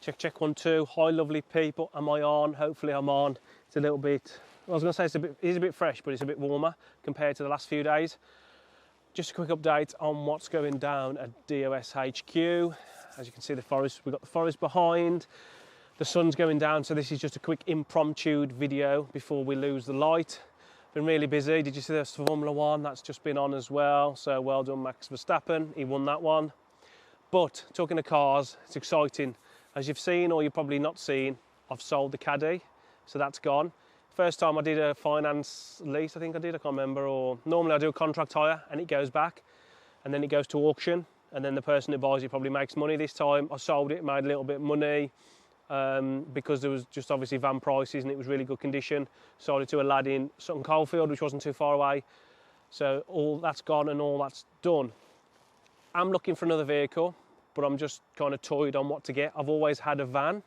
Check, check, 1, 2. Hi, lovely people. Am I on? Hopefully I'm on. It's a little bit, I was going to say it is a bit fresh, but it's a bit warmer compared to the last few days. Just a quick update on what's going down at DOS HQ. As you can see, the forest, we've got the forest behind. The sun's going down, so this is just a quick impromptu video before we lose the light. Been really busy. Did you see the Formula 1? That's just been on as well. So well done, Max Verstappen. He won that one. But talking of cars, it's exciting. As you've seen, or you've probably not seen, I've sold the Caddy, so that's gone. First time I did a finance lease, I think I did, I can't remember, or normally I do a contract hire and it goes back and then it goes to auction and then the person who buys it probably makes money. This time I sold it, made a little bit of money because there was just obviously van prices and it was really good condition. Sold it to a lad in Sutton Coldfield, which wasn't too far away. So all that's gone and all that's done. I'm looking for another vehicle, but I'm just kind of toyed on what to get. I've always had a van,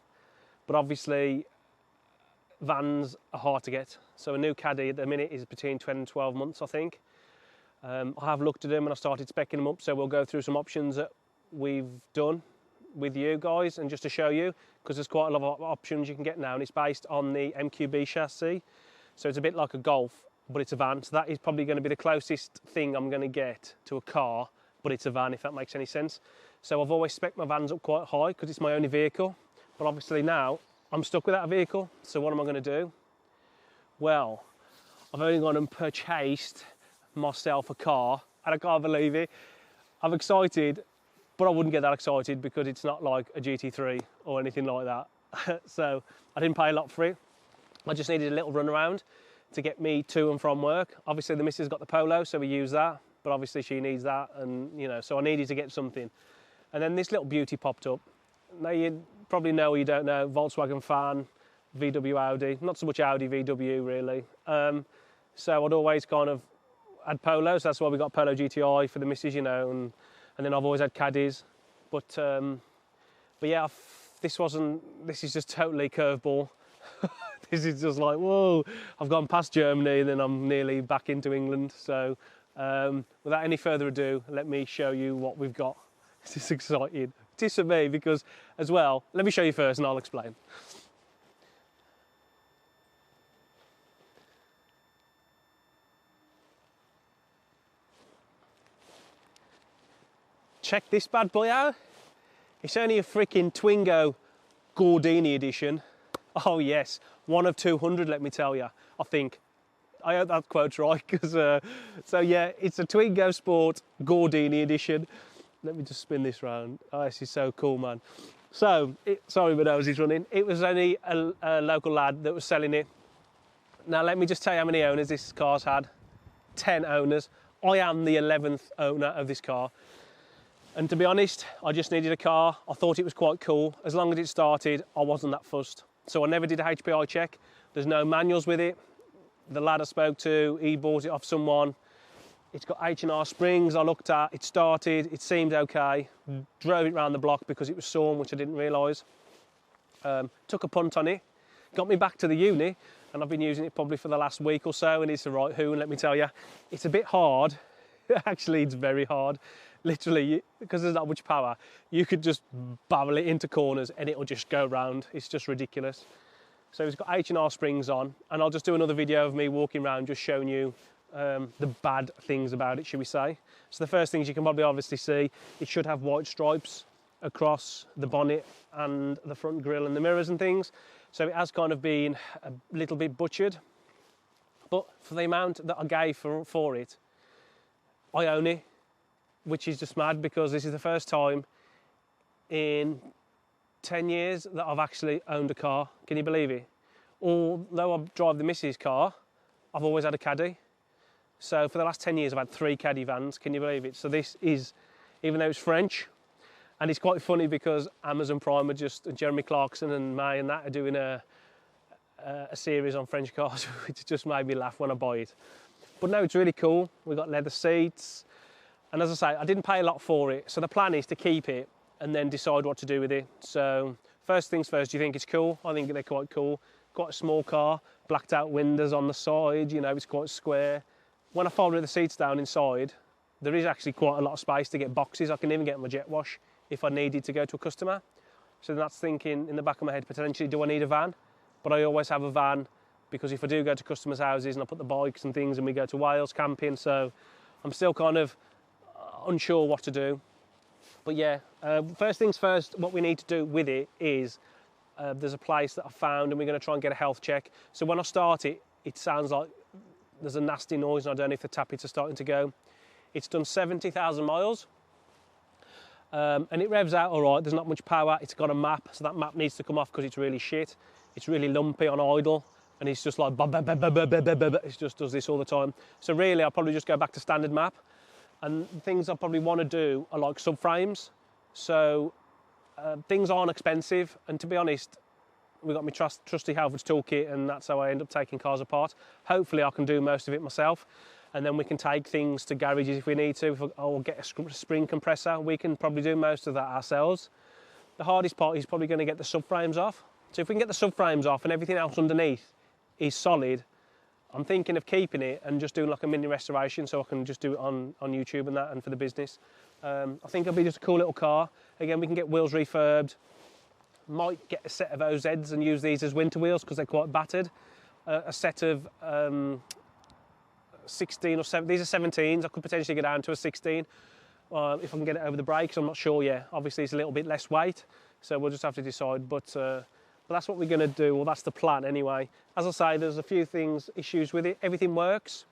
but obviously vans are hard to get. So a new Caddy at the minute is between 10 and 12 months, I think. I have looked at them and I started speccing them up, so we'll go through some options that we've done with you guys and just to show you, because there's quite a lot of options you can get now, and it's based on the MQB chassis. So it's a bit like a Golf, but it's a van. So that is probably going to be the closest thing I'm going to get to a car, but it's a van, if that makes any sense. So I've always spec'd my vans up quite high because it's my only vehicle, but obviously now I'm stuck without a vehicle, so what am I going to do? Well, I've only gone and purchased myself a car, and I can't believe it. I'm excited, but I wouldn't get that excited because it's not like a GT3 or anything like that. So I didn't pay a lot for it. I just needed a little run around to get me to and from work. Obviously the missus got the Polo, so we use that, but obviously she needs that, and you know, so I needed to get something. And then this little beauty popped up. Now you probably know or you don't know, Volkswagen fan, VW Audi, not so much Audi, VW really. So I'd always kind of had Polos, that's why we got Polo GTI for the missus, you know, and then I've always had Caddies. But yeah, this is just totally curveball. This is just like, whoa, I've gone past Germany and then I'm nearly back into England. So without any further ado, let me show you what we've got. This is exciting. It is for me because, as well, let me show you first and I'll explain. Check this bad boy out. It's only a freaking Twingo Gordini edition. Oh yes, 1 of 200, let me tell you, I think. I hope that quote's right, because, so yeah, it's a Twingo Sport Gordini edition. Let me just spin this round. Oh, this is so cool, man. So, sorry, my nose is running. It was only a local lad that was selling it. Now, let me just tell you how many owners this car's had. 10 owners. I am the 11th owner of this car. And to be honest, I just needed a car. I thought it was quite cool. As long as it started, I wasn't that fussed. So I never did a HPI check. There's no manuals with it. The lad I spoke to, he bought it off someone. It's got H&R springs I looked at, it started, it seemed okay. Drove it round the block because it was sawn, which I didn't realise. Took a punt on it, got me back to the uni, and I've been using it probably for the last week or so, and it's the right hoon, let me tell you. It's a bit hard. Actually, it's very hard. Literally, because there's not much power, you could just barrel it into corners and it'll just go round. It's just ridiculous. So it's got H&R springs on, and I'll just do another video of me walking around just showing you the bad things about it, should we say. So the first things you can probably obviously see, it should have white stripes across the bonnet and the front grille and the mirrors and things. So it has kind of been a little bit butchered, but for the amount that I gave for it, I own it, which is just mad because this is the first time in 10 years that I've actually owned a car. Can you believe it? Although I drive the missus' car, I've always had a Caddy. So for the last 10 years, I've had 3 Caddy vans. Can you believe it? So this is, even though it's French, and it's quite funny because Amazon Prime are just, Jeremy Clarkson and May and that are doing a series on French cars, which just made me laugh when I buy it. But no, it's really cool. We've got leather seats. And as I say, I didn't pay a lot for it. So the plan is to keep it and then decide what to do with it. So first things first, do you think it's cool? I think they're quite cool. Quite a small car, blacked out windows on the side, you know, it's quite square. When I folded the seats down inside, there is actually quite a lot of space to get boxes. I can even get my jet wash if I needed to go to a customer. So that's thinking in the back of my head, potentially, do I need a van? But I always have a van, because if I do go to customers' houses and I put the bikes and things and we go to Wales camping, so I'm still kind of unsure what to do. But yeah, first things first, what we need to do with it is, there's a place that I found and we're going to try and get a health check. So when I start it, it sounds like there's a nasty noise and I don't know if the tappets are starting to go. It's done 70,000 miles and it revs out all right. There's not much power. It's got a map, so that map needs to come off because it's really shit. It's really lumpy on idle and it's just like it just does this all the time. So really I'll probably just go back to standard map, and things I probably want to do are like subframes. So things aren't expensive, and to be honest, we've got my trusty Halfords toolkit, and that's how I end up taking cars apart. Hopefully I can do most of it myself, and then we can take things to garages if we need to. If I'll get a spring compressor, we can probably do most of that ourselves. The hardest part is probably going to get the subframes off. So if we can get the subframes off and everything else underneath is solid, I'm thinking of keeping it and just doing like a mini restoration, so I can just do it on YouTube and that, and for the business. I think it'll be just a cool little car. Again, we can get wheels refurbed. Might get a set of OZs and use these as winter wheels because they're quite battered. A set of 16 or 7, these are 17s. I could potentially get down to a 16 if I can get it over the brakes. I'm not sure yet. Obviously, it's a little bit less weight, so we'll just have to decide. But that's what we're going to do. Well, that's the plan anyway. As I say, there's a few issues with it. Everything works.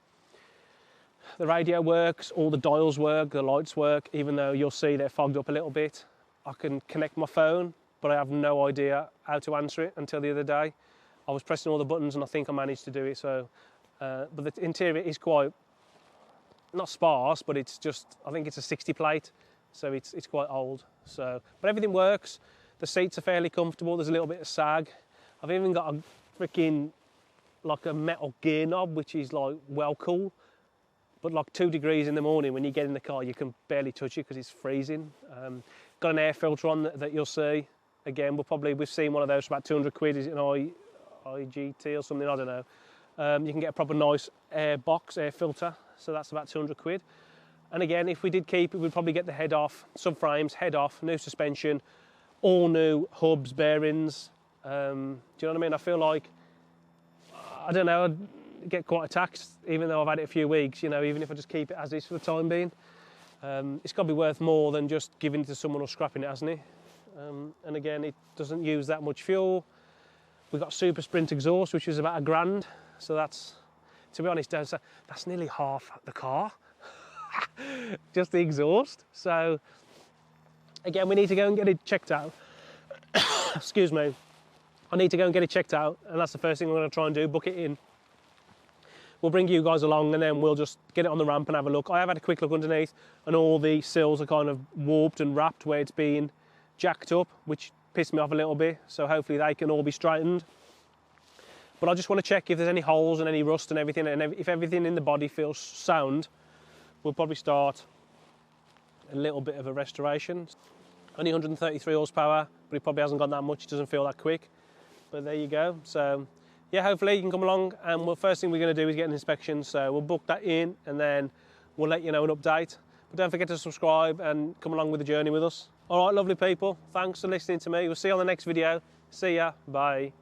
The radio works, all the dials work, the lights work, even though you'll see they're fogged up a little bit. I can connect my phone, but I have no idea how to answer it until the other day. I was pressing all the buttons and I think I managed to do it. So, but the interior is quite, not sparse, but it's just, I think it's a 60 plate, so it's quite old. So, but everything works. The seats are fairly comfortable. There's a little bit of sag. I've even got a freaking, like a metal gear knob, which is like well cool. But like 2 degrees in the morning when you get in the car, you can barely touch it because it's freezing. Got an air filter on that you'll see. Again, we've seen one of those for about 200 quid. Is it an IGT or something? I don't know. You can get a proper nice air filter. So that's about 200 quid. And again, if we did keep it, we'd probably get the head off, subframes, head off, new suspension, all new hubs, bearings. Do you know what I mean? I feel like, I don't know, I'd get quite taxed, even though I've had it a few weeks, you know, even if I just keep it as is for the time being. It's got to be worth more than just giving it to someone or scrapping it, hasn't it? And again, it doesn't use that much fuel. We've got Super Sprint exhaust, which is about £1,000. So that's, to be honest, that's nearly half the car. Just the exhaust. So again, we need to go and get it checked out. Excuse me. I need to go and get it checked out, and that's the first thing I'm going to try and do, book it in. We'll bring you guys along and then we'll just get it on the ramp and have a look. I have had a quick look underneath and all the sills are kind of warped and wrapped where it's been jacked up, which pissed me off a little bit. So hopefully they can all be straightened. But I just want to check if there's any holes and any rust and everything. And if everything in the body feels sound, we'll probably start a little bit of a restoration. Only 133 horsepower, but it probably hasn't got that much. It doesn't feel that quick. But there you go. So yeah, hopefully you can come along, and first thing we're going to do is get an inspection, so we'll book that in and then we'll let you know an update. But don't forget to subscribe and come along with the journey with us. All right, lovely people, thanks for listening to me. We'll see you on the next video. See ya, bye.